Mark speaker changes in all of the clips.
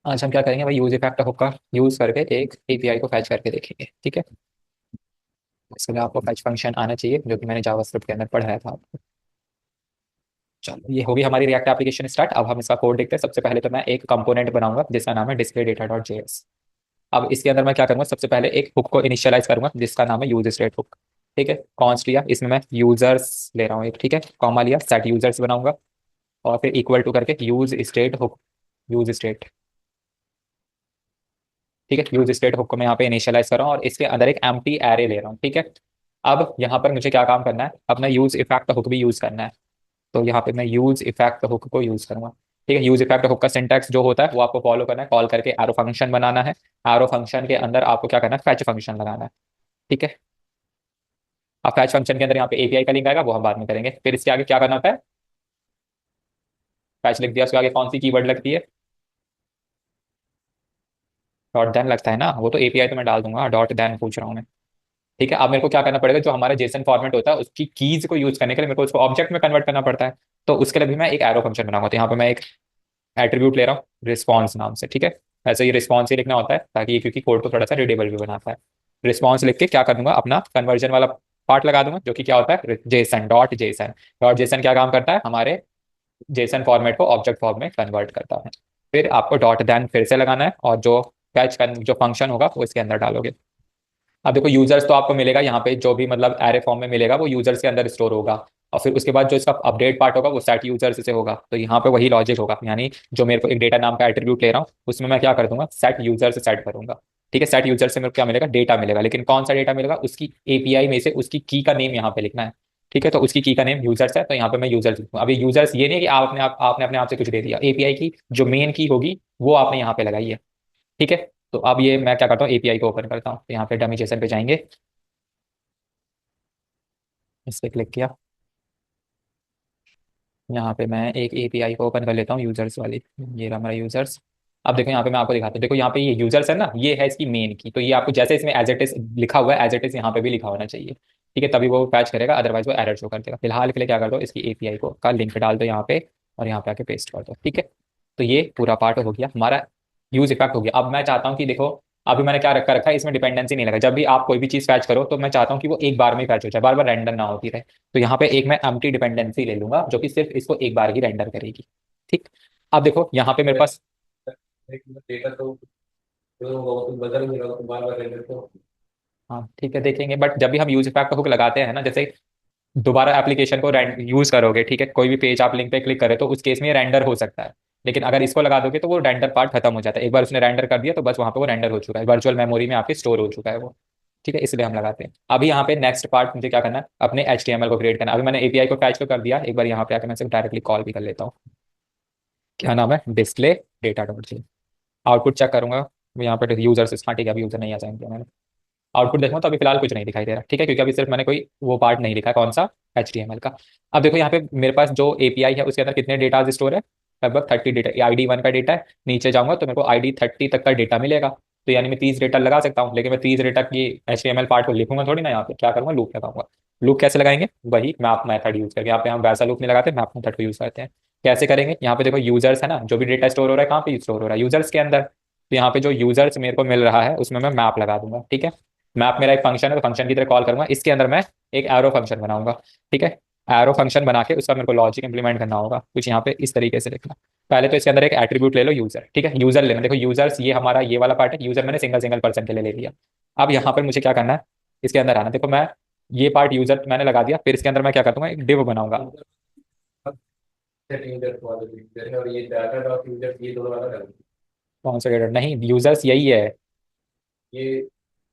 Speaker 1: आज हम क्या करेंगे भाई, यूज इफेक्ट हुक का यूज करके एक एपीआई को फैच करके देखेंगे। ठीक है, इसके लिए आपको फैच फंक्शन आना चाहिए जो कि मैंने जावास्क्रिप्ट के अंदर पढ़ाया था आपको। चलो, ये होगी हमारी रिएक्ट एप्लीकेशन स्टार्ट। अब हम इसका कोड देखते हैं। सबसे पहले तो मैं एक कंपोनेंट बनाऊंगा जिसका नाम है डिस्प्ले डेटा डॉट जेएस। अब इसके अंदर मैं क्या करूंगा, सबसे पहले एक हुक को इनिशियलाइज करूंगा जिसका नाम है यूज स्टेट हुक। ठीक है, कॉन्स्ट लिया, इसमें मैं यूजर्स ले रहा हूँ एक। ठीक है, कॉमा लिया, सेट यूजर्स बनाऊंगा और फिर इक्वल टू करके use state hook, use state. ठीक है, यूज स्टेट हुक को मैं यहाँ पे इनिशियलाइज कर रहा हूँ और इसके अंदर एक एम्प्टी एरे ले रहा हूँ। ठीक है, अब यहाँ पर मुझे क्या काम करना है, अपना यूज इफेक्ट हुक भी यूज करना है। तो यहाँ पे मैं यूज इफेक्ट हुक को यूज करूंगा। ठीक है, यूज इफेक्ट हुक का सिंटैक्स जो होता है वो आपको फॉलो करना है। कॉल करके एरो फंक्शन बनाना है। एरो फंक्शन के अंदर आपको क्या करना है, फैच फंक्शन लगाना है। ठीक है, अब फैच फंक्शन के अंदर यहाँ पे एपीआई का लिंक आएगा, वो हम बाद में करेंगे। फिर इसके आगे क्या करना होता है, फैच लिख दिया, उसके आगे कौन सी कीवर्ड लगती है, डॉट देन लगता है ना। वो तो एपीआई तो मैं डाल दूंगा, डॉट देन पूछ रहा हूँ मैं। ठीक है, अब मेरे को क्या करना पड़ेगा, जो हमारा जेसन फॉर्मेट होता है उसकी कीज को यूज करने के लिए मेरे को उसको ऑब्जेक्ट में कन्वर्ट करना पड़ता है। तो उसके लिए भी मैं एक एरो फंक्शन बनाऊंगा। तो यहाँ पे मैं एक एट्रीब्यूट ले रहा हूँ रिस्पॉन्स नाम से। ठीक है, ऐसे ये रिस्पॉन्स ही लिखना होता है ताकि ये, क्योंकि कोड को थोड़ा सा रीडेबल भी बनाता है। रिस्पॉन्स लिख के क्या कर दूंगा, अपना कन्वर्जन वाला पार्ट लगा दूंगा जो कि क्या होता है, Jason dot JSON. Dot JSON क्या काम करता है, हमारे जेसन फॉर्मेट को ऑब्जेक्ट फॉर्म में कन्वर्ट करता है। फिर आपको डॉट देन फिर से लगाना है और जो फैच जो फंक्शन होगा वो इसके अंदर डालोगे। अब देखो, यूजर्स तो आपको मिलेगा यहाँ पे, जो भी मतलब एरे फॉर्म में मिलेगा वो यूजर्स के अंदर स्टोर होगा। और फिर उसके बाद जो इसका अपडेट पार्ट होगा वो सेट यूजर्स से होगा। तो यहाँ पे वही लॉजिक होगा, यानी जो मेरे को एक डेटा नाम का एट्रीब्यूट ले रहा हूँ उसमें मैं क्या कर दूंगा, सेट यूजर से सेट करूंगा। ठीक है, सेट यूजर से मेरे को क्या मिलेगा, डेटा मिलेगा। लेकिन कौन सा डेटा मिलेगा, उसकी एपीआई में से उसकी की का नेम यहाँ पे लिखना है। ठीक है, तो उसकी की का नेम यूजर्स है, तो यहाँ पे मैं यूजर्स लिखूंगा। अभी यूजर्स ये नहीं है कि आपने अपने आप से कुछ दे दिया, एपीआई की जो मेन की होगी वो आपने यहाँ पे लगाई है। ठीक है, तो अब ये मैं क्या करता हूँ, एपीआई को ओपन करता हूँ। तो यहाँ पे डमी जेसन पे जाएंगे, इस पे क्लिक किया। यहाँ पे मैं एक एपीआई को ओपन कर लेता हूँ, यूजर्स वाली। ये रहा हमारा यूजर्स। अब देखो यहाँ पे मैं आपको दिखाता हूँ, देखो यहाँ पे ये यूजर्स है ना, ये है इसकी मेन की। तो ये आपको जैसे इसमें एज इट इज लिखा हुआ है, एज इट इज यहाँ पे भी लिखा होना चाहिए। ठीक है, तभी वो पैच करेगा, अदरवाइज वो एरर शो कर देगा। फिलहाल के लिए क्या कर दो, इसकी एपीआई को का लिंक डाल दो यहाँ पे और यहाँ पे आके पेस्ट कर दो। ठीक है, तो ये पूरा पार्ट हो गया हमारा, यूज इफेक्ट हो गया। अब मैं चाहता हूँ कि देखो, अभी मैंने क्या रखा है, इसमें डिपेंडेंसी नहीं लगा। जब भी आप कोई भी चीज फैच करो तो मैं चाहता हूँ कि वो एक बार में फैच हो जाए, बार बार रेंडर ना होती रहे। तो यहाँ पे एक मैं एम्प्टी डिपेंडेंसी ले लूंगा जो कि सिर्फ इसको एक बार ही रेंडर करेगी। ठीक, अब देखो यहाँ पे मेरे पास,
Speaker 2: डेटा तो बदल नहीं रहा, तो बार बार रहने तो।
Speaker 1: हाँ ठीक है देखेंगे, बट जब भी हम यूज इफेक्ट हुक लगाते हैं ना, जैसे दोबारा एप्लीकेशन को यूज करोगे, ठीक है, कोई भी पेज आप लिंक पे क्लिक करें तो उस केस में ये रेंडर हो सकता है। लेकिन अगर इसको लगा दोगे तो वो रेंडर पार्ट खत्म हो जाता है। एक बार उसने रेंडर कर दिया तो बस वहां पे वो रेंडर हो चुका है, वर्चुअल मेमोरी में आपके स्टोर हो चुका है वो। ठीक है, इसलिए हम लगाते हैं। अभी यहाँ पे नेक्स्ट पार्ट मुझे क्या करना है, अपने एचटीएमएल को क्रिएट करना है। अभी मैंने एपीआई को फैच को कर दिया, एक बार यहाँ पे आकर मैं सिर्फ डायरेक्टली कॉल भी कर लेता हूँ। क्या नाम है, display data dot G. Output check करूंगा, यहाँ पे यूजर से, हाँ ठीक है, अभी यूजर नहीं आ जाएंगे। मैंने आउटपुट देखूँ तो अभी फिलहाल कुछ नहीं दिखाई दे रहा। ठीक है, क्योंकि अभी सिर्फ मैंने कोई वो पार्ट नहीं लिखा है, कौन सा, HTML का। अब देखो यहाँ पे मेरे पास जो एपीआई है उसके अंदर कितने डेटा स्टोर है, लगभग 30 डेटा। ID 1 का डेटा है, नीचे जाऊंगा तो मेरे को ID 30 तक का डेटा मिलेगा। तो यानी मैं 30 डेटा लगा सकता हूँ, लेकिन मैं 30 डेटा की HTML पार्ट को लिखूंगा थोड़ी ना। यहाँ पे क्या करूंगा, लूप लगाऊंगा। लूप कैसे लगाएंगे, वही मैप मेथड यूज करके। यहाँ पे हम वैसा लूप नहीं लगाते, मैप मेथड को यूज करते हैं। कैसे करेंगे, यहाँ पे देखो यूजर्स है ना, जो भी डेटा स्टोर हो रहा है कहाँ पे स्टोर हो रहा है, यूजर्स के अंदर। तो यहाँ पे जो यूजर्स मेरे को मिल रहा है उसमें मैं मैप लगा दूंगा। ठीक है, मैप मेरा एक फंक्शन है, तो फंक्शन की तरह कॉल करूंगा। इसके अंदर मैं एक एरो फंक्शन बनाऊंगा। ठीक है, एरो फंक्शन बना के उसका मेरे को लॉजिक इंप्लीमेंट करना होगा कुछ यहाँ पे इस तरीके से लिखना। पहले तो इसके अंदर एक एट्रीब्यूट ले लो यूजर। ठीक है, यूजर लेना, देखो यूजर्स ये हमारा ये वाला पार्ट है, यूजर मैंने सिंगल सिंगल पर्सन के लिए ले लिया। अब यहाँ पर मुझे क्या करना है, इसके अंदर आना। देखो मैं ये पार्ट यूजर मैंने लगा दिया, फिर इसके अंदर मैं क्या कर दूंगा, एक डिव बनाऊंगा।
Speaker 2: सेट यूजर वाले यूजर है और ये डाटा डॉट यूजर, ये दोनों अलग अलग।
Speaker 1: कौन सा डेटा, नहीं यूजर्स यही है।
Speaker 2: ये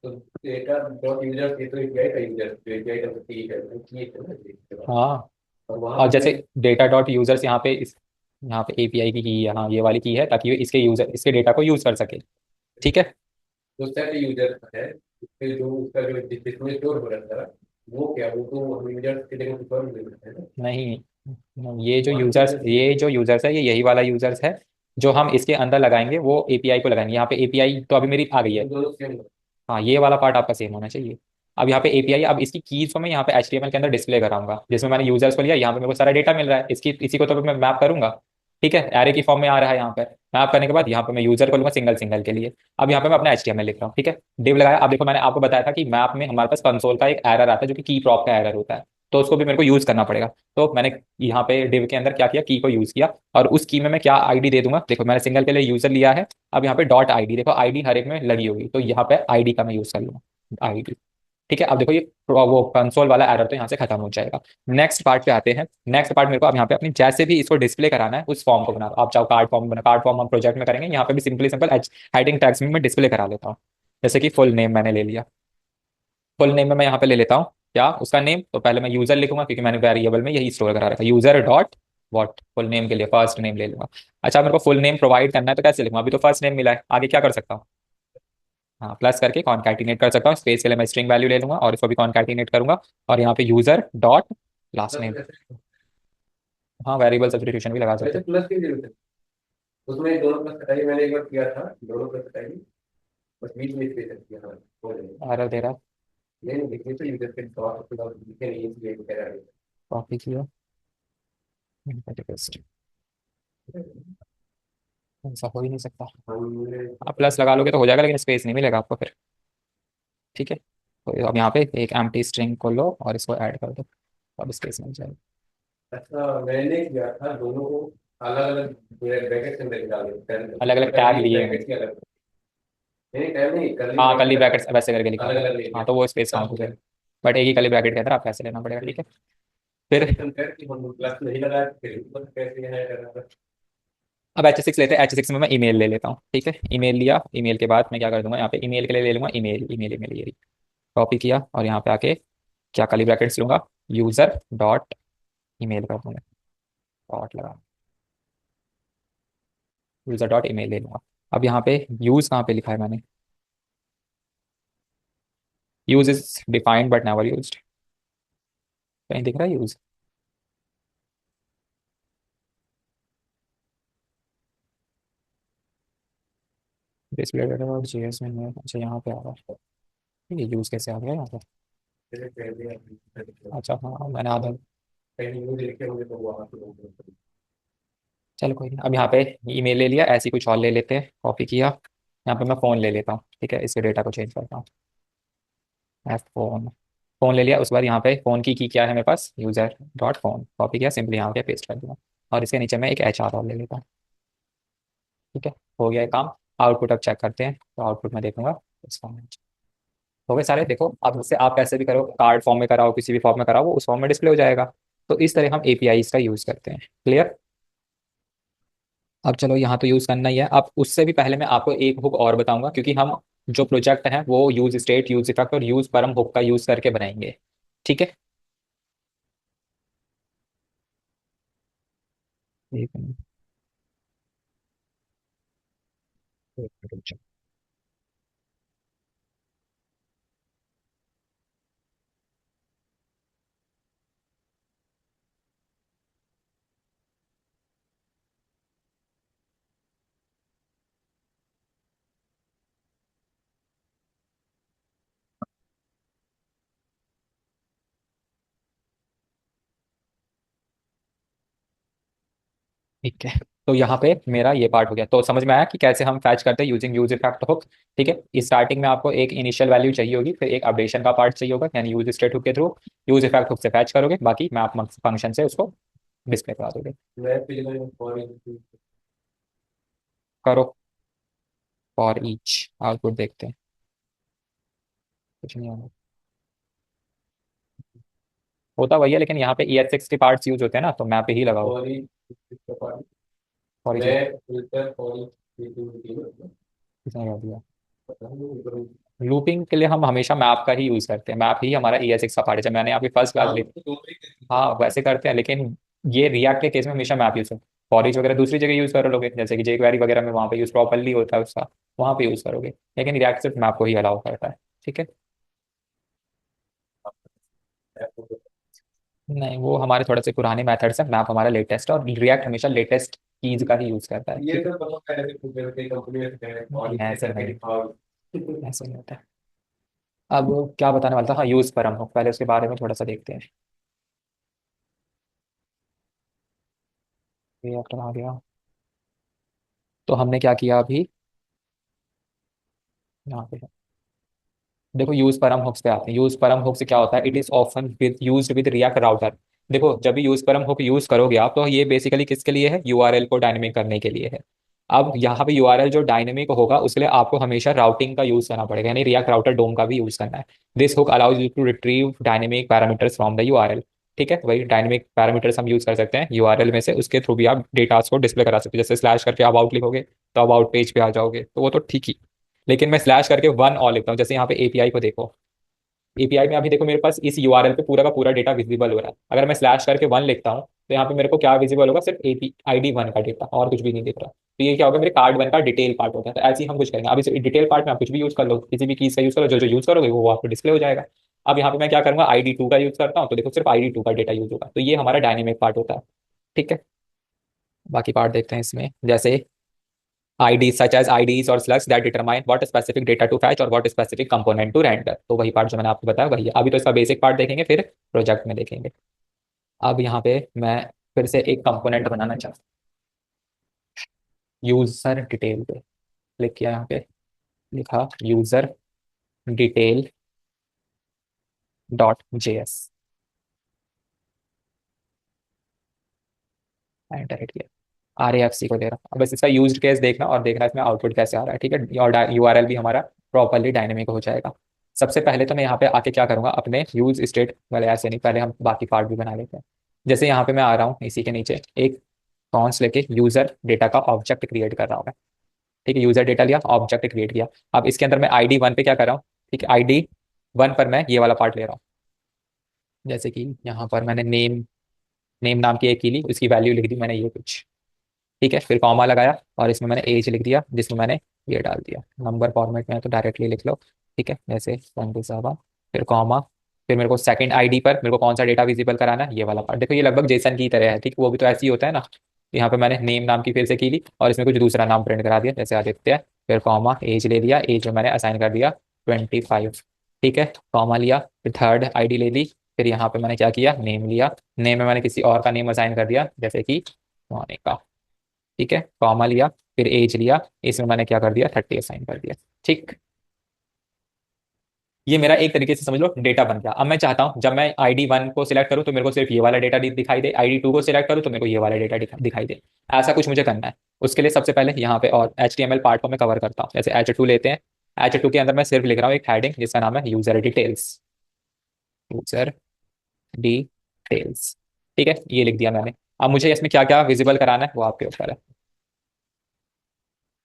Speaker 2: तो डेटा डॉट यूजर, ये तो एपीआई का यूजर, जो एपीआई का ठीक है, ये है ना इसके बाद।
Speaker 1: हाँ,
Speaker 2: और वहां
Speaker 1: और
Speaker 2: पे
Speaker 1: जैसे
Speaker 2: मैं
Speaker 1: डेटा डॉट यूजर्स यहाँ पे इस, यहाँ पे एपीआई की है, हाँ ये वाली की है, ताकि ये इसके यूजर इसके डेटा को यूज कर सके। ठीक है,
Speaker 2: जो सेट यूजर है, उसके जो उसका जो जिसमें स्टोर हो रहा था, वो क्या, वो तो हम यूजर की जगह कुछ और मिल रहा है ना।
Speaker 1: नहीं,
Speaker 2: वहां पे मैं
Speaker 1: ये जो यूजर्स है ये यही वाला यूजर्स है। जो हम इसके अंदर लगाएंगे वो एपीआई को लगाएंगे। यहाँ पे एपीआई तो अभी मेरी आ गई है।
Speaker 2: वो दोनों सेम।
Speaker 1: हाँ, ये वाला पार्ट आपका सेम होना चाहिए। अब यहाँ पे एपीआई, अब इसकी कीज को मैं यहाँ पे एचटीएमएल के अंदर डिस्प्ले कराऊंगा, जिसमें मैंने यूजर्स को लिया, यहाँ पे मेरे को सारा डेटा मिल रहा है, इसकी इसी को तो मैं मैप करूंगा। ठीक है, एरे की फॉर्म में आ रहा है यहाँ पे। मैप करने के बाद यहाँ पे मैं यूजर को लूंगा सिंगल सिंगल के लिए। अब यहाँ पे मैं अपना HTML लिख रहा हूँ, ठीक है। डिव लगाया। अब देखो मैंने आपको बताया था कि मैप में हमारे पास कंसोल का एक एरर आता है जो कि की प्रॉप का एरर होता है, तो उसको भी मेरे को यूज करना पड़ेगा। तो मैंने यहाँ पे डिव के अंदर क्या किया, की को यूज किया, और उस की में मैं क्या आईडी दे दूंगा, देखो मैंने सिंगल के लिए यूजर लिया है। अब यहाँ पे डॉट आईडी, देखो आईडी हर एक में लगी होगी, तो यहाँ पे आईडी का मैं यूज कर लूंगा, आईडी। ठीक है, अब देखो ये वो कंसोल वाला एरर तो यहाँ से खत्म हो जाएगा। नेक्स्ट पार्ट पे आते हैं। नेक्स्ट पार्ट मेरे को अब यहाँ पे अपनी जैसे भी इसको डिस्प्ले कराना है उस फॉर्म को बना दो। आप चाहो कार्ड फॉर्म बना, कार्ड फॉर्म हम प्रोजेक्ट में करेंगे, यहाँ पे भी सिंपली सिंपल हेडिंग टैग्स में मैं डिस्प्ले करा लेता हूँ। जैसे कि फुल नेम मैंने ले लिया। फुल नेम में मैं यहाँ पे ले लेता हूँ क्या, उसका नेम तो पहले मैं यूजर लिखूंगा क्योंकि मैंने वेरिएबल में यही स्टोर करा रखा है, user dot what, full name के लिए फर्स्ट नेम ले लूंगा। अच्छा, मेरे को फुल नेम प्रोवाइड करना है तो कैसे लिखूंगा, अभी तो फर्स्ट नेम मिला है, आगे क्या कर सकता हूँ, हाँ प्लस करके कॉन्कैटिनेट कर सकता हूँ। स्पेस के लिए मैं स्ट्रिंग वैल्यू ले लूंगा और इसको भी कॉन्कैटिनेट करूंगा, और यहाँ पे user dot last
Speaker 2: plus
Speaker 1: name.
Speaker 2: ऐसे
Speaker 1: हाँ, वेरिएबल सब्स्टिट्यूशन भी लगा सकते
Speaker 2: वैसे
Speaker 1: हैं।
Speaker 2: प्लस की जरूरत है। उसमें दोनों प्लस कटाई मैंने एक बार किया था, दोनों प्लस कटाई, बस बीच में स्पेस किया। हाँ हो जाएगा।
Speaker 1: एरर दे रहा है।
Speaker 2: नहीं नहीं, देखिए तो यूजर के डॉट के बाद लिखे नहीं, इसलिए कह रहा
Speaker 1: कॉपी किया, पेस्ट।
Speaker 2: है।
Speaker 1: ऐसा हो ही नहीं सकता।
Speaker 2: हमने
Speaker 1: आप प्लस लगा लोगे तो हो जाएगा, लेकिन स्पेस नहीं मिलेगा आपको फिर। ठीक है, तो अब यहाँ पे एक एम्प्टी स्ट्रिंग को लो और इसको ऐड कर दो, तो अब स्पेस मिल जाएगी।
Speaker 2: अच्छा मैंने किया था दोनों को अलग अलग ब्रैकेट के अंदर डाल
Speaker 1: अलग अलग टैग
Speaker 2: करली
Speaker 1: लिए हैं।
Speaker 2: ब्रैकेट की अलग, नहीं टैग नहीं, करली
Speaker 1: हाँ,
Speaker 2: ब्रैकेट
Speaker 1: कर्ली
Speaker 2: अलग
Speaker 1: ब्रैकेट्स वैसे करके लिखा
Speaker 2: अलग
Speaker 1: था।
Speaker 2: अलग ले
Speaker 1: हाँ,
Speaker 2: लिया
Speaker 1: तो वो स्पेस काउंट
Speaker 2: तब
Speaker 1: हो
Speaker 2: हो
Speaker 1: जाएगा। बट एक ही कर्ली ब्रैकेट के अंदर आप पैसे लेना पड़ेगा, ठीक है। फिर
Speaker 2: गया। कि हम प्लस नहीं लगाया तो फिर ऊपर कैसे है करना था।
Speaker 1: अब H6 लेते हैं। H6 में मैं ईमेल ले लेता हूँ, ठीक है। ईमेल लिया, ईमेल के बाद मैं क्या कर दूंगा, यहाँ पे ईमेल के लिए ले लूंगा ईमेल, ईमेल ईमेल ये कॉपी किया, और यहाँ पे आके क्या कर्ली ब्रैकेट्स लूंगा, यूजर डॉट ईमेल कर दूंगा, डॉट लगा, यूजर डॉट ईमेल ले लूंगा। अब यहाँ पे यूज कहाँ पे लिखा है मैंने, use is defined but never used, कहीं दिख रहा है यूज, डिस्प्ले डॉट जेएस में अच्छा यहाँ पे आ रहा है। ये यूज कैसे आ गया यहाँ पे,
Speaker 2: जैसे कह दिया
Speaker 1: अच्छा हाँ मैंने आधा,
Speaker 2: कहीं मुझे लिखे होंगे तो वहां से
Speaker 1: चलो कोई नहीं। अब यहाँ पे ईमेल ले लिया, ऐसी कुछ और ले लेते हैं, कॉपी किया, यहाँ पे मैं फ़ोन ले लेता हूँ, ठीक है। इसके डेटा को चेंज करता हूँ, एफ फोन, फ़ोन ले लिया। उस बार यहाँ पे फ़ोन की क्या है मेरे पास, यूज़र डॉट फोन, कॉपी किया, सिंपली यहाँ पे पेस्ट कर दूँगा, और इसके नीचे मैं एक HR और ले लेता हूँ, ठीक है। हो गया ये काम। आउटपुट अब चेक करते हैं, तो आउटपुट में देखूंगा इस फॉर्म में हो गए सारे। देखो अब इससे आप कैसे भी करो, कार्ड फॉर्म में कराओ, किसी भी फॉर्म में कराओ, वो उस फॉर्म में डिस्प्ले हो जाएगा। तो इस तरह हम APIs का यूज़ करते हैं। क्लियर। अब चलो यहाँ तो यूज़ करना ही है। अब उससे भी पहले मैं आपको एक हुक और बताऊंगा, क्योंकि हम जो प्रोजेक्ट है वो यूज स्टेट, यूज इफेक्ट और यूज परम हुक का यूज़ करके बनाएंगे, ठीक है। एक मिनट, एक मिनट रुक जाओ। ठीक है, तो यहाँ पे मेरा ये पार्ट हो गया, तो समझ में आया कि कैसे हम फैच करते हैं यूजिंग यूज इफेक्ट हुक। ठीक है, स्टार्टिंग में आपको एक इनिशियल वैल्यू चाहिए होगी, फिर एक अपडेशन का पार्ट चाहिए होगा, यानी यूज स्टेट हुक के थ्रू यूज इफेक्ट हुक से फैच करोगे, बाकी मैं आप फंक्शन से उसको डिस्प्ले करा दोगे।
Speaker 2: मैं फिर फॉर
Speaker 1: करो, फॉर ईच आउटपुट देखते हैं, कुछ नहीं होगा। होता वही है, लेकिन यहाँ पे ES6 के पार्ट्स यूज होते हैं ना, तो मैं पे ही लगाओ।
Speaker 2: फॉर
Speaker 1: फॉर ईच
Speaker 2: मैं फिल्टर फॉर
Speaker 1: किसने कह दिया, लूपिंग के लिए हम हमेशा मैप का ही यूज करते हैं, मैप ही हमारा ES6 का पार्ट है। जब मैंने आपकी फर्स्ट क्लास
Speaker 2: हाँ
Speaker 1: ली,
Speaker 2: तो दोनों ही करती
Speaker 1: हाँ वैसे करते हैं, लेकिन ये रिएक्ट के केस में हमेशा मैप यूज करो। फॉर ईच वगैरह दूसरी जगह यूज करोगे, जैसे कि jQuery वगैरह में वहाँ पे यूज प्रॉपरली होता है उसका, वहाँ पे यूज करोगे, लेकिन रिएक्ट सिर्फ मैप को ही अलाउ करता है, ठीक है।
Speaker 2: है।
Speaker 1: नहीं, वो हमारे थोड़े से पुराने मेथड्स हैं, मैप हमारा लेटेस्ट है, और रिएक्ट हमेशा लेटेस्ट कीज का ही यूज करता है,
Speaker 2: ये
Speaker 1: ठीक
Speaker 2: तो पता है कि कई कंपनी में है
Speaker 1: है।
Speaker 2: और
Speaker 1: नहीं,
Speaker 2: इससे
Speaker 1: ऐसे
Speaker 2: करके
Speaker 1: नहीं,
Speaker 2: दिखाओ।
Speaker 1: ऐसे नहीं होता है। अब क्या बताने वाला था, हाँ यूज पर हम लोग पहले उसके बारे में थोड़ा सा देखते हैं। रिएक्ट आ गया, तो हमने क्या किया अभी, यहाँ पे देखो यूज परम हुक्स पे आते हैं। यूज परम हुक से क्या होता है, it is often with used with react router. देखो जब भी यूज परम हुक यूज करोगे आप, तो ये बेसिकली किसके लिए है, यूआरएल को डायनेमिक करने के लिए है। अब यहाँ पे यूआरएल जो डायनेमिक होगा उसके लिए आपको हमेशा राउटिंग का यूज करना पड़ेगा, यानी रिएक्ट राउटर डोम का भी यूज करना है। This hook allows you to retrieve dynamic parameters from the URL. ठीक है, वही डायनेमिक पैरामीटर्स हम यूज कर सकते हैं यूआरएल में से, उसके थ्रू भी आप डेटा को डिस्प्ले करा सकते हो। जैसे स्लैश करके आप आउट लिखोगे तो आप आउट पेज पे आ जाओगे, तो वो तो ठीक ही। लेकिन मैं स्लैश करके वन और लिखता हूँ, जैसे यहाँ पे एपीआई को देखो, एपीआई में अभी देखो मेरे पास इस यूआरएल पे पूरा का पूरा डेटा विजिबल हो रहा है। अगर मैं स्लैश करके वन लिखता हूँ तो यहाँ पे मेरे को क्या विजिबल होगा, सिर्फ एपी आईडी वन का डेटा, और कुछ भी नहीं दिख रहा। तो ये क्या होगा, मेरे कार्ड वन का डिटेल पार्ट होता है। तो ऐसे ही हम कुछ करेंगे। अब इस डिटेल पार्ट में आप कुछ भी यूज कर लो, किसी भी कीज का यूज करो, जो जो यूज करोगे वो आपको डिस्प्ले हो जाएगा। अब यहाँ पे मैं क्या करूंगा, आईडी टू का यूज करता हूँ, तो देखो सिर्फ आईडी टू का डेटा यूज होगा। तो ये हमारा डायनेमिक पार्ट होता है। ठीक है, बाकी पार्ट देखते हैं इसमें। जैसे IDs such as IDs और slugs that determine what specific data to fetch और what specific component to render। तो वही पार्ट जो मैंने आपको बताया वही है। अभी तो इसका बेसिक पार्ट देखेंगे, फिर प्रोजेक्ट में देखेंगे। अब यहाँ पे मैं फिर से एक कंपोनेंट बनाना चाहता हूँ। यूजर डिटेल पे क्लिक किया, यहाँ पे लिखा user detail .js, enter hit किया। RAFC को दे रहा हूँ। अब बस इसका यूज्ड केस देखना और देखना इसमें आउटपुट कैसे आ रहा है। ठीक है, और यूआरएल भी हमारा प्रॉपरली डायनेमिक हो जाएगा। सबसे पहले तो मैं यहाँ पे आके क्या करूंगा, अपने यूज स्टेट वाले, ऐसे नहीं, पहले हम बाकी पार्ट भी बना लेते हैं। जैसे यहाँ पे मैं आ रहा हूँ, इसी के नीचे एक कॉन्स लेके यूजर डेटा का ऑब्जेक्ट क्रिएट कर रहा हूँ मैं। ठीक है, यूजर डेटा लिया, ऑब्जेक्ट क्रिएट किया। अब इसके अंदर मैं आईडी वन पे क्या कर रहा हूँ, ठीक है, आईडी वन पर मैं ये वाला पार्ट ले रहा हूँ। जैसे कि यहाँ पर मैंने नेम, नेम नाम की एक की ली, उसकी वैल्यू लिख दी मैंने ये कुछ। ठीक है, फिर कॉमा लगाया और इसमें मैंने एज लिख दिया, जिसमें मैंने ये डाल दिया। नंबर फॉर्मेट में है तो डायरेक्टली लिख लो। ठीक है, जैसे 27, फिर कॉमा, फिर मेरे को सेकंड आईडी पर मेरे को कौन सा डेटा विजिबल कराना है, ये वाला पार्ट। देखो ये लगभग जेसन की तरह है। ठीक, वो भी तो ऐसे ही होता है ना। यहाँ पे मैंने नेम नाम की फिर से की ली और इसमें कुछ दूसरा नाम प्रिंट करा दिया, जैसे आदित्य। फिर कॉमा, एज ले लिया, एज में मैंने असाइन कर दिया 25। ठीक है, कॉमा लिया, फिर थर्ड आईडी ले ली। फिर यहाँ पे मैंने क्या किया, नेम लिया, नेम में मैंने किसी और का नेम असाइन कर दिया, जैसे कि मोनिका। ठीक है, कॉमा लिया, फिर एज लिया, इसमें मैंने क्या कर दिया, 30 असाइन कर दिया। ठीक, ये मेरा एक तरीके से समझ लो डेटा बन गया। अब मैं चाहता हूं जब मैं आईडी वन को सिलेक्ट करूं तो मेरे को सिर्फ ये वाला डेटा दिखाई दे, आईडी टू को सिलेक्ट करूं तो मेरे को ये वाला डेटा दिखाई दे। ऐसा कुछ मुझे करना है। उसके लिए सबसे पहले यहाँ पे और HTML पार्ट को मैं कवर करता हूँ। जैसे H2 लेते हैं, H2 के अंदर मैं सिर्फ लिख रहा हूँ एक हेडिंग जिसका नाम है यूजर डिटेल्स। यूजर डिटेल्स, ठीक है, ये लिख दिया मैंने। अब मुझे इसमें क्या क्या विजिबल कराना है वो आपके ऊपर है।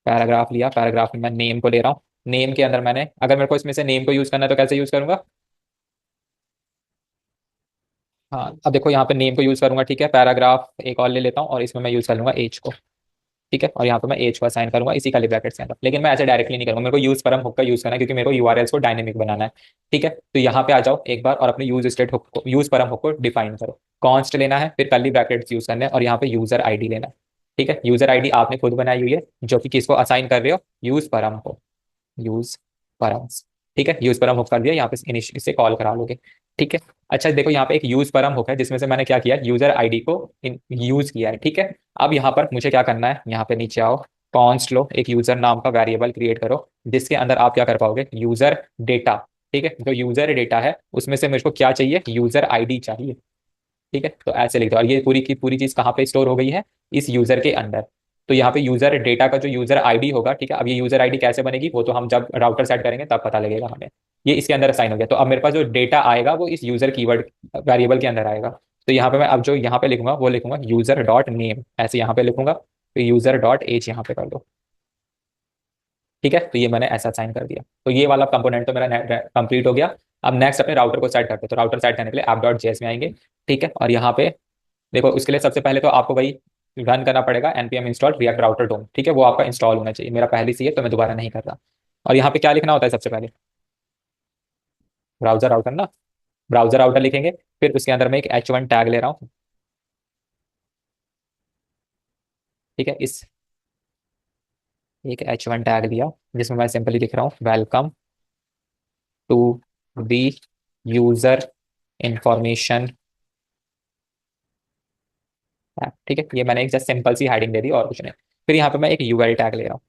Speaker 1: पैराग्राफ लिया, पैराग्राफ में मैं नेम को ले रहा हूँ। नेम के अंदर मैंने, अगर मेरे को इसमें से नेम को यूज करना है तो कैसे यूज करूंगा। हाँ, अब देखो यहाँ पे नेम को यूज करूंगा। ठीक है, पैराग्राफ एक और ले लेता हूँ और इसमें मैं यूज कर लूंगा एज को। ठीक है, और यहाँ पे मैं एज को असाइन करूंगा इसी काली ब्रैकेट के अंदर। लेकिन मैं ऐसे डायरेक्टली नहीं करूंगा, मेरे को यूज परम हुक का यूज करना है, क्योंकि मेरे को यूआरएल्स को डायनेमिक बनाना है। ठीक है, तो यहाँ पे आ जाओ एक बार और अपने यूज स्टेट हुक को, यूज परम हुक को डिफाइन करो। कॉन्स्ट लेना है, फिर कर्ली ब्रैकेट्स यूज करने हैं और यहाँ पे यूजर आईडी लेना है। ठीक है, यूजर आईडी आपने खुद बनाई हुई है, जो कि किसको असाइन कर रहे हो, यूज परम को। यूज परम्स, ठीक है, यूज परम हुक कर दिया, यहाँ पे इसे कॉल करा लोगे। ठीक है, अच्छा देखो यहाँ पे एक यूज परम हुक है जिसमें से मैंने क्या किया, यूजर आईडी को यूज किया है। ठीक है, अब यहाँ पर मुझे क्या करना है, यहाँ पे नीचे आओ, कॉन्स्ट लो, एक यूजर नाम का वेरिएबल क्रिएट करो जिसके अंदर आप क्या कर पाओगे, यूजर डेटा। ठीक है, जो यूजर डेटा है उसमें से मेरे को क्या चाहिए, यूजर आईडी चाहिए। ठीक है, तो ऐसे लिख दो। और ये पूरी की पूरी चीज कहाँ पे स्टोर हो गई है, इस यूजर के अंदर। तो यहाँ पे यूजर डेटा का जो यूजर आईडी होगा, ठीक है, अब ये यूजर आईडी कैसे बनेगी वो तो हम जब राउटर सेट करेंगे तब पता लगेगा हमें। ये इसके अंदर असाइन हो गया। तो अब मेरे पास जो डेटा आएगा वो इस यूजर कीवर्ड वेरिएबल के अंदर आएगा। तो यहाँ पे मैं अब जो यहाँ पे लिखूंगा वो लिखूंगा यूजर डॉट नेम, ऐसे यहाँ पे लिखूंगा। तो यूजर डॉट एज यहाँ पे कर दो। ठीक है, तो ये मैंने ऐसा साइन कर दिया। तो ये वाला कंपोनेंट तो मेरा कंप्लीट हो गया। अब नेक्स्ट अपने राउटर को सेट करते हैं। तो राउटर सेट करने के लिए app.js में आएंगे। ठीक है, और यहाँ पे देखो उसके लिए सबसे पहले तो आपको वही रन करना पड़ेगा, npm इंस्टॉल रिएक्ट राउटर डोम। ठीक है, वो आपका इंस्टॉल होना चाहिए, मेरा पहले से ही है तो मैं दोबारा नहीं कर रहा। और यहाँ पे क्या लिखना होता है सबसे पहले, ब्राउजर राउटर ना, ब्राउजर राउटर लिखेंगे। फिर उसके अंदर मैं एक H1 टैग ले रहा हूँ। ठीक है, इस एक H1 टैग लिया जिसमें मैं सिंपली लिख रहा हूँ welcome to the user information app. ठीक है, ये मैंने एक जस्ट सिंपल सी हेडिंग दे दी और कुछ नहीं। फिर यहाँ पे मैं एक यूआरएल टैग ले रहा हूँ।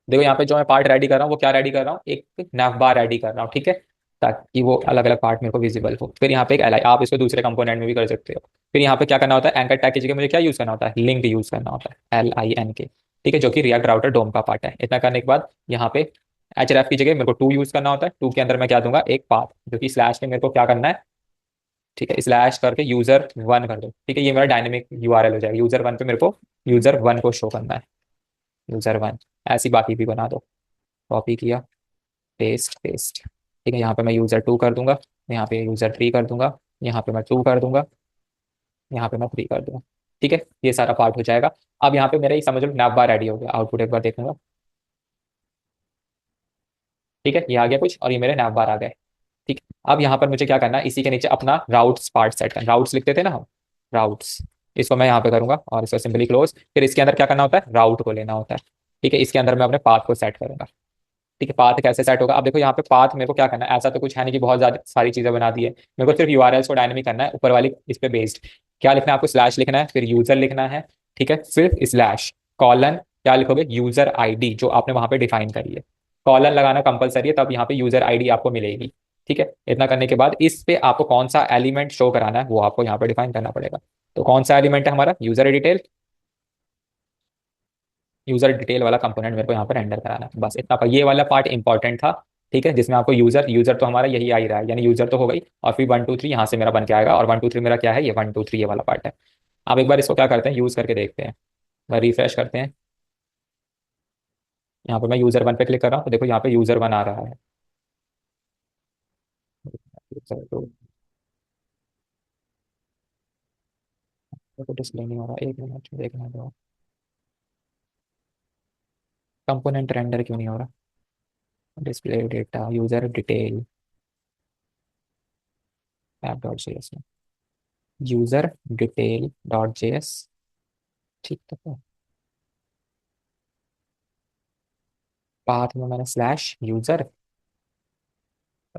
Speaker 1: देखो यहाँ पे जो मैं पार्ट रेडी कर रहा हूँ वो क्या रेडी कर रहा हूँ, एक nav बार रेडी कर रहा हूँ, ठीक है, ताकि वो अलग अलग पार्ट मेरे को विजिबल हो। फिर यहाँ पे एक एल आई, आप इसको दूसरे कंपोनेंट में भी कर सकते हो। फिर यहाँ पे क्या करना होता है, एंकर टैग की जगह मुझे क्या यूज करना होता है, लिंक यूज करना होता है, LINK, ठीक है, जो कि रिएक्ट राउटर डोम का पार्ट है। इतना करने के बाद यहाँ पे href की जगह मेरे को टू यूज करना होता है। टू के अंदर मैं क्या दूंगा, एक पाथ, जो कि स्लैश में मेरे को क्या करना है, ठीक है, स्लैश करके user1 कर दो, ठीक है, ये मेरा डायनेमिक यूआरएल हो जाएगा। यूजर 1 पे मेरे को यूजर 1 को शो करना है, यूजर 1। ऐसी बाकी भी बना दो, कॉपी किया, पेस्ट पेस्ट, ठीक है, यहाँ पे मैं यूजर 2 कर दूंगा, यहाँ पे यूजर 3 कर दूंगा, यहाँ पे मैं 2 कर दूंगा, यहाँ पे मैं 3 कर दूंगा, ठीक है, ये सारा पार्ट हो जाएगा। अब यहाँ पे मेरा ही समझ लो नैव बार रेडी हो गया, आउटपुट एक बार देखूंगा, ठीक है, ये आ गया कुछ, और ये मेरे नैव बार आ गए, ठीक है। अब यहाँ पर मुझे क्या करना है, इसी के नीचे अपना राउट्स पार्ट सेट करना, राउट्स लिखते थे ना हम, राउट्स, इसको मैं यहाँ पे करूंगा और इसको सिंपली क्लोज। फिर इसके अंदर क्या करना होता है, राउट को लेना होता है, ठीक है, इसके अंदर मैं अपने पाथ को सेट करूंगा, ठीक है। पाथ कैसे सेट होगा, अब देखो यहाँ पे पाथ मेरे को क्या करना है, ऐसा तो कुछ है नहीं कि बहुत ज्यादा सारी चीजें बना दी है, मेरे को सिर्फ यूआरएल्स को डायनेमिक करना है, ऊपर वाली इस पे बेस्ड। क्या लिखना है आपको, स्लैश लिखना है, फिर यूजर लिखना है, ठीक है, फिर स्लैश कॉलन, क्या लिखोगे, यूजर आईडी जो आपने वहां पे डिफाइन करी है, कॉलन लगाना कंपलसरी है, तब यहाँ पे यूजर आईडी आपको मिलेगी, ठीक है। इतना करने के बाद इस पे आपको कौन सा एलिमेंट शो कराना है वो आपको यहाँ पे डिफाइन करना पड़ेगा। तो कौन सा एलिमेंट है हमारा, यूजर डिटेल, यूजर डिटेल वाला कंपोनेंट मेरे को यहाँ पर रेंडर कराना है, बस इतना पर। ये वाला पार्ट इंपॉर्टेंट था, ठीक है, जिसमें आपको यूजर, यूजर तो हमारा यही आ ही रहा है, यानी यूजर तो हो गई, और फिर 1 2 3 यहाँ से मेरा बन के आएगा, और 1 2 3 मेरा क्या है, ये 1 2 3 ये वाला पार्ट है। अब एक बार इसको क्या करते हैं, यूज करके देखते हैं, रिफ्रेश करते हैं। यहाँ पे मैं यूजर 1 पे क्लिक कर रहा हूँ, तो देखो यहाँ पे यूजर 1 आ रहा है, तो डिस्प्ले नहीं हो रहा, एक मिनट देखना दो, कंपोनेंट रेंडर क्यों नहीं हो रहा, डिस्प्ले डेटा यूजर डिटेल ऐप.js में, यूजर डिटेल .js, ठीक है। पाथ में मैंने स्लैश यूजर,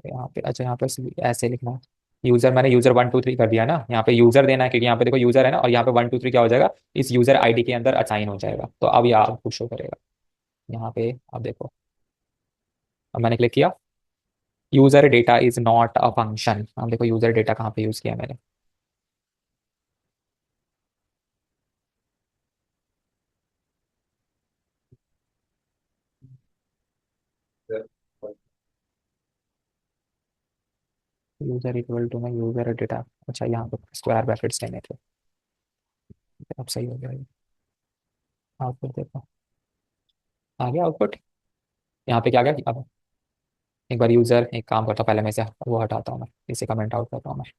Speaker 1: यहाँ पे अच्छा, यहाँ पे ऐसे लिखना है, यूजर मैंने यूजर 1 2 3 कर दिया ना, यहाँ पे यूजर देना है, क्योंकि यहाँ पे देखो यूजर है ना, और यहाँ पे 1 2 3 क्या हो जाएगा, इस यूजर आईडी के अंदर असाइन हो जाएगा, तो अब ये आपको शो करेगा यहाँ पे। अब देखो, अब मैंने क्लिक किया, user data is not a function, अब देखो यूजर डेटा कहाँ पे यूज किया मैंने, यूजर इक्वल टू में यूजर डेटा, अच्छा यहाँ पे स्क्वायर ब्रैकेट्स लेने थे, अब सही हो गया ये। आउटपुट देखो, आ गया आउटपुट, यहाँ पे क्या आ गया अब, एक बार यूजर, एक काम करता हूँ पहले मैं इसे वो हटाता हूँ, मैं इसे कमेंट आउट करता हूँ मैं,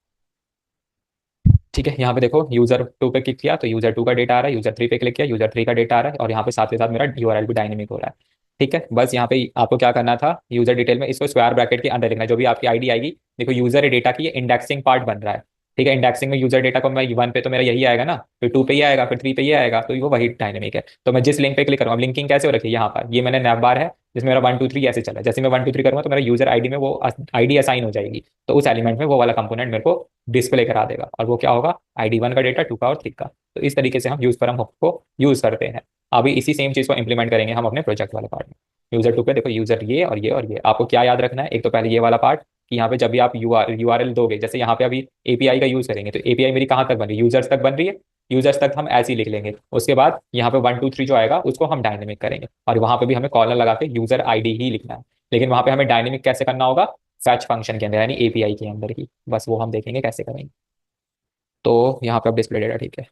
Speaker 1: ठीक है। यहाँ पे देखो यूजर 2 पे क्लिक किया तो यूजर 2 का डेटा आ रहा है, यूजर 3 पे क्लिक किया यूजर 3 का डेटा आ रहा है, और यहाँ पे साथ के साथ मेरा यूआरएल भी डायनेमिक हो रहा है, ठीक है। बस यहाँ पे आपको क्या करना था, यूजर डिटेल में इसको स्क्वायर ब्रैकेट के अंदर लिखना है, जो भी आपकी आईडी आएगी। देखो यूजर डेटा की ये इंडेक्सिंग पार्ट बन रहा है, ठीक है, इंडेक्सिंग में यूजर डेटा को मैं 1 पे तो मेरा यही आएगा ना, फिर 2 पे ही आएगा, फिर 3 पे ही आएगा, तो वो वही डायनेमिक है। तो मैं जिस लिंक पे क्लिक करूँगा, लिंकिंग कैसे हो रखी है यहाँ पर, ये मैंने नैव बार है जिसमें मेरा 1 2 3 ऐसे चला है। जैसे मैं 1 2 3 करूँगा तो मेरा यूजर आईडी में वो आईडी असाइन हो जाएगी, तो उस एलिमेंट में वो वाला कंपोनेंट मेरे को डिस्प्ले करा देगा, और वो क्या होगा, ID 1 का डेटा, 2 का और 3 का। तो इस तरीके से हम यूज पर हम को यूज करते हैं। अभी इसी सेम चीज को इंप्लीमेंट करेंगे हम अपने प्रोजेक्ट वाले पार्ट में। यूजर 2 पे देखो, यूजर ये और ये और ये, आपको क्या याद रखना है, एक तो पहले ये वाला पार्ट, कि यहाँ पे जब भी आप यूआरएल दोगे, जैसे यहाँ पे अभी एपीआई का यूज करेंगे, तो एपीआई मेरी कहाँ तक बन रही है, यूजर्स तक बन रही है, यूजर्स तक हम ऐसे ही लिख लेंगे। उसके बाद यहाँ पे 1 2 3 जो आएगा उसको हम डायनेमिक करेंगे, और वहां पे भी हमें कॉलर लगा के यूजर आईडी ही लिखना है। लेकिन वहां पे हमें डायनेमिक कैसे करना होगा, फैच फंक्शन के अंदर, यानी एपीआई के अंदर ही, बस वो हम देखेंगे कैसे करेंगे। तो यहाँ पे अब डिस्प्ले डेटा, ठीक है,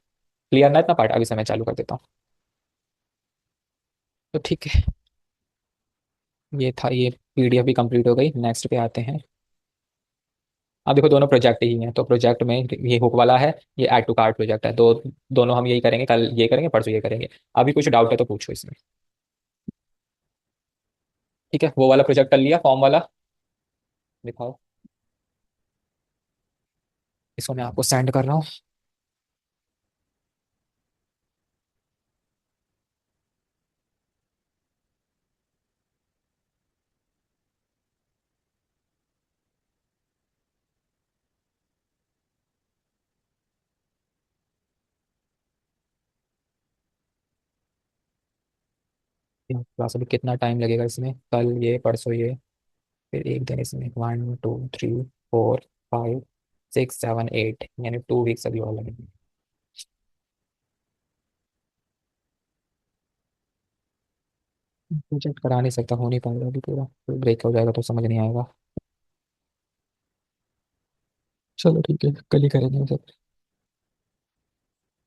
Speaker 1: क्लियर ना इतना पार्ट, अभी से मैं चालू कर देता हूँ। तो ठीक है, ये था, ये पीडीएफ भी कंप्लीट हो गई, नेक्स्ट पे आते हैं। अब देखो दोनों प्रोजेक्ट ही हैं, तो प्रोजेक्ट में ये हुक वाला है, ये ऐड टू कार्ट प्रोजेक्ट है, तो दोनों हम यही करेंगे, कल ये करेंगे, परसों ये करेंगे। अभी कुछ डाउट है तो पूछो इसमें, ठीक है। वो वाला प्रोजेक्ट कर लिया, फॉर्म वाला, दिखाओ, इसको मैं आपको सेंड कर रहा हूँ। क्लास अभी कितना टाइम लगेगा इसमें, कल ये परसों ये, फिर एक दिन इसमें, 1 2 3 4 5 6 7 8, यानी 2 वीक्स अभी और लगेंगे। प्रोजेक्ट करा नहीं सकता, हो नहीं पाएगा अभी पूरा, ब्रेक हो जाएगा तो समझ नहीं आएगा। चलो ठीक है, कल ही करेंगे सब।